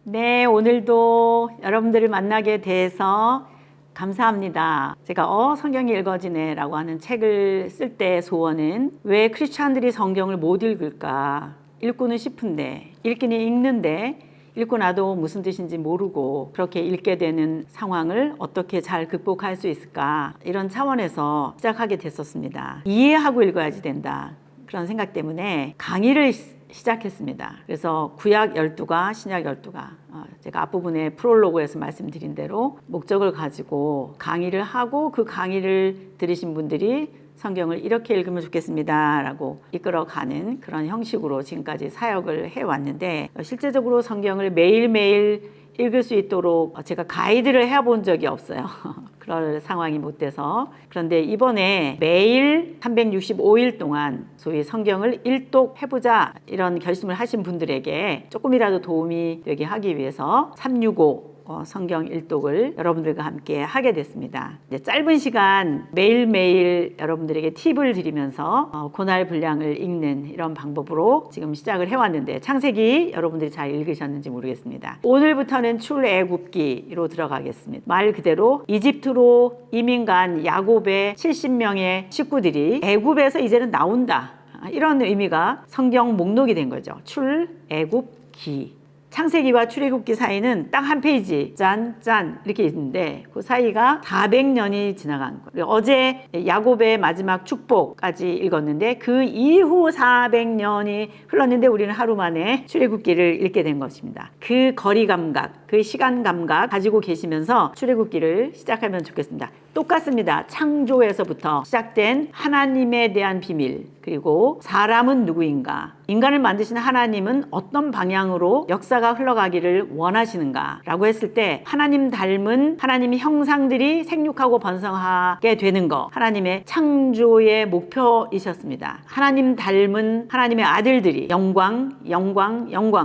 네, 오늘도 여러분들을 만나게 돼서 감사합니다. 제가 성경이 읽어지네 라고 하는 책을 쓸 때 소원은 왜 크리스찬들이 성경을 못 읽을까? 읽고는 싶은데 읽기는 읽는데 읽고 나도 무슨 뜻인지 모르고 그렇게 읽게 되는 상황을 어떻게 잘 극복할 수 있을까? 이런 차원에서 시작하게 됐었습니다. 이해하고 읽어야지 된다. 그런 생각 때문에 강의를 시작했습니다. 그래서 구약 12가 신약 12가 제가 앞부분에 프롤로그에서 말씀드린 대로 목적을 가지고 강의를 하고 그 강의를 들으신 분들이 성경을 이렇게 읽으면 좋겠습니다 라고 이끌어가는 그런 형식으로 지금까지 사역을 해왔는데, 실제적으로 성경을 매일매일 읽을 수 있도록 제가 가이드를 해본 적이 없어요. 그럴 상황이 못 돼서. 그런데 이번에 매일 365일 동안 소위 성경을 일독해보자 이런 결심을 하신 분들에게 조금이라도 도움이 되게 하기 위해서 365 성경 일독을 여러분들과 함께 하게 됐습니다. 이제 짧은 시간 매일매일 여러분들에게 팁을 드리면서 고날 분량을 읽는 이런 방법으로 지금 시작을 해왔는데, 창세기 여러분들이 잘 읽으셨는지 모르겠습니다. 오늘부터는 출애굽기로 들어가겠습니다. 말 그대로 이집트로 이민 간 야곱의 70명의 식구들이 애굽에서 이제는 나온다, 이런 의미가 성경 목록이 된 거죠. 출애굽기. 창세기와 출애굽기 사이는 딱 한 페이지 짠 이렇게 있는데 그 사이가 400년이 지나간 거예요. 어제 야곱의 마지막 축복까지 읽었는데 그 이후 400년이 흘렀는데 우리는 하루 만에 출애굽기를 읽게 된 것입니다. 그 거리 감각, 그 시간 감각 가지고 계시면서 출애굽기를 시작하면 좋겠습니다. 똑같습니다. 창조에서부터 시작된 하나님에 대한 비밀, 그리고 사람은 누구인가, 인간을 만드신 하나님은 어떤 방향으로 역사가 흘러가기를 원하시는가 라고 했을 때 하나님 닮은 하나님의 형상들이 생육하고 번성하게 되는 거, 하나님의 창조의 목표이셨습니다. 하나님 닮은 하나님의 아들들이 영광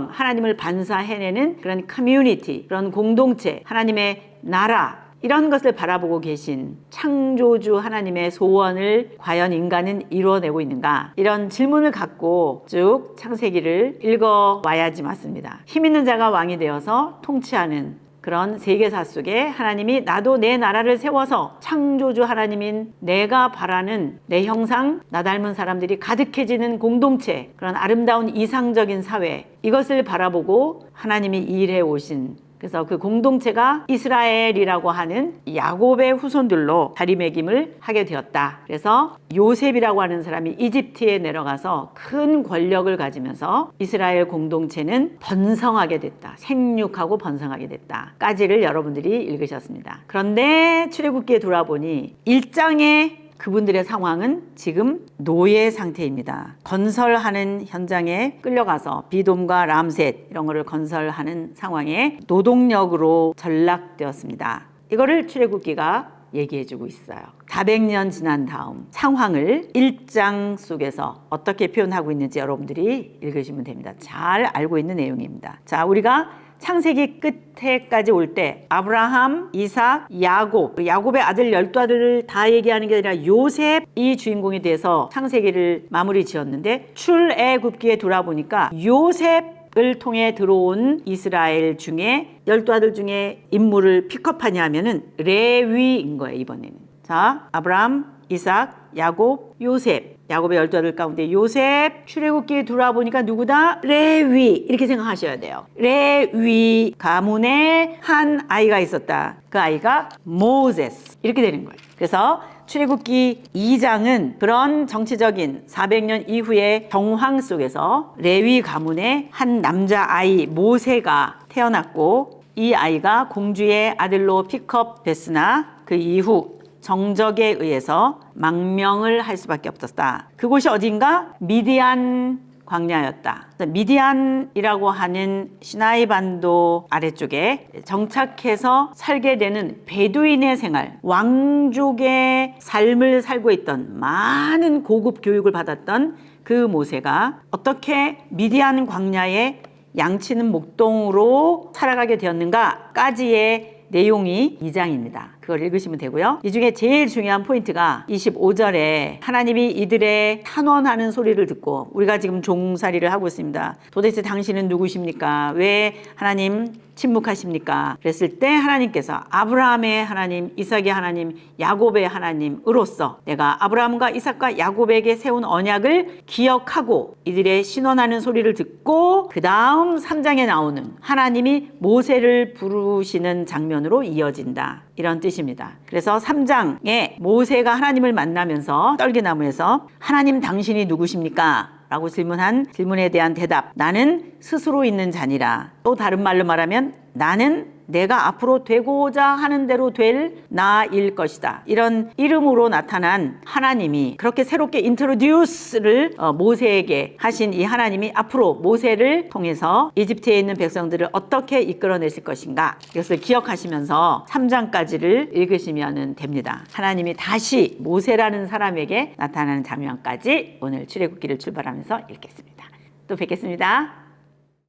하나님을 반사해내는 그런 커뮤니티, 그런 공동체, 하나님의 나라, 이런 것을 바라보고 계신 창조주 하나님의 소원을 과연 인간은 이루어내고 있는가? 이런 질문을 갖고 쭉 창세기를 읽어와야지 맞습니다. 힘 있는 자가 왕이 되어서 통치하는 그런 세계사 속에 하나님이 나도 내 나라를 세워서 창조주 하나님인 내가 바라는 내 형상, 나 닮은 사람들이 가득해지는 공동체, 그런 아름다운 이상적인 사회, 이것을 바라보고 하나님이 일해 오신, 그래서 그 공동체가 이스라엘이라고 하는 야곱의 후손들로 자리매김을 하게 되었다. 그래서 요셉이라고 하는 사람이 이집트에 내려가서 큰 권력을 가지면서 이스라엘 공동체는 번성하게 됐다. 생육하고 번성하게 됐다. 까지를 여러분들이 읽으셨습니다. 그런데 출애굽기에 돌아보니 1장에 그분들의 상황은 지금 노예 상태입니다. 건설하는 현장에 끌려가서 비돔과 람셋 이런 거를 건설하는 상황에 노동력으로 전락되었습니다. 이거를 출애굽기가 얘기해주고 있어요. 400년 지난 다음 상황을 1장 속에서 어떻게 표현하고 있는지 여러분들이 읽으시면 됩니다. 잘 알고 있는 내용입니다. 자, 우리가 창세기 끝에까지 올 때 아브라함, 이삭, 야곱의 아들 12아들을 다 얘기하는 게 아니라 요셉이 주인공이 돼서 창세기를 마무리 지었는데, 출애굽기에 돌아보니까 요셉을 통해 들어온 이스라엘 중에 12아들 중에 인물을 픽업하냐 하면은 레위인 거예요. 이번에는 자, 아브라함, 이삭, 야곱, 요셉. 야곱의 12아들 가운데 요셉, 출애굽기에 돌아보니까 누구다? 레위. 이렇게 생각하셔야 돼요. 레위 가문에 한 아이가 있었다. 그 아이가 모세스. 이렇게 되는 거예요. 그래서 출애굽기 2장은 그런 정치적인 400년 이후의 정황 속에서 레위 가문의 한 남자아이 모세가 태어났고, 이 아이가 공주의 아들로 픽업됐으나 그 이후 정적에 의해서 망명을 할 수밖에 없었다. 그곳이 어딘가? 미디안 광야였다. 미디안이라고 하는 시나이 반도 아래쪽에 정착해서 살게 되는 베두인의 생활, 왕족의 삶을 살고 있던, 많은 고급 교육을 받았던 그 모세가 어떻게 미디안 광야에 양치는 목동으로 살아가게 되었는가까지의 내용이 2장입니다. 그 그걸 읽으시면 되고요. 이 중에 제일 중요한 포인트가 25절에 하나님이 이들의 탄원하는 소리를 듣고, 우리가 지금 종살이를 하고 있습니다. 도대체 당신은 누구십니까? 왜 하나님 침묵하십니까? 그랬을 때 하나님께서 아브라함의 하나님, 이삭의 하나님, 야곱의 하나님으로서 내가 아브라함과 이삭과 야곱에게 세운 언약을 기억하고 이들의 신원하는 소리를 듣고, 그 다음 3장에 나오는 하나님이 모세를 부르시는 장면으로 이어진다, 이런 뜻입니다. 그래서 3장에 모세가 하나님을 만나면서 떨기나무에서 하나님 당신이 누구십니까? 라고 질문한 질문에 대한 대답, 나는 스스로 있는 자니라. 또 다른 말로 말하면 나는 내가 앞으로 되고자 하는 대로 될 나일 것이다. 이런 이름으로 나타난 하나님이, 그렇게 새롭게 인트로듀스를 모세에게 하신 이 하나님이 앞으로 모세를 통해서 이집트에 있는 백성들을 어떻게 이끌어내실 것인가, 이것을 기억하시면서 3장까지를 읽으시면 됩니다. 하나님이 다시 모세라는 사람에게 나타나는 장면까지 오늘 출애굽기를 출발하면서 읽겠습니다. 또 뵙겠습니다.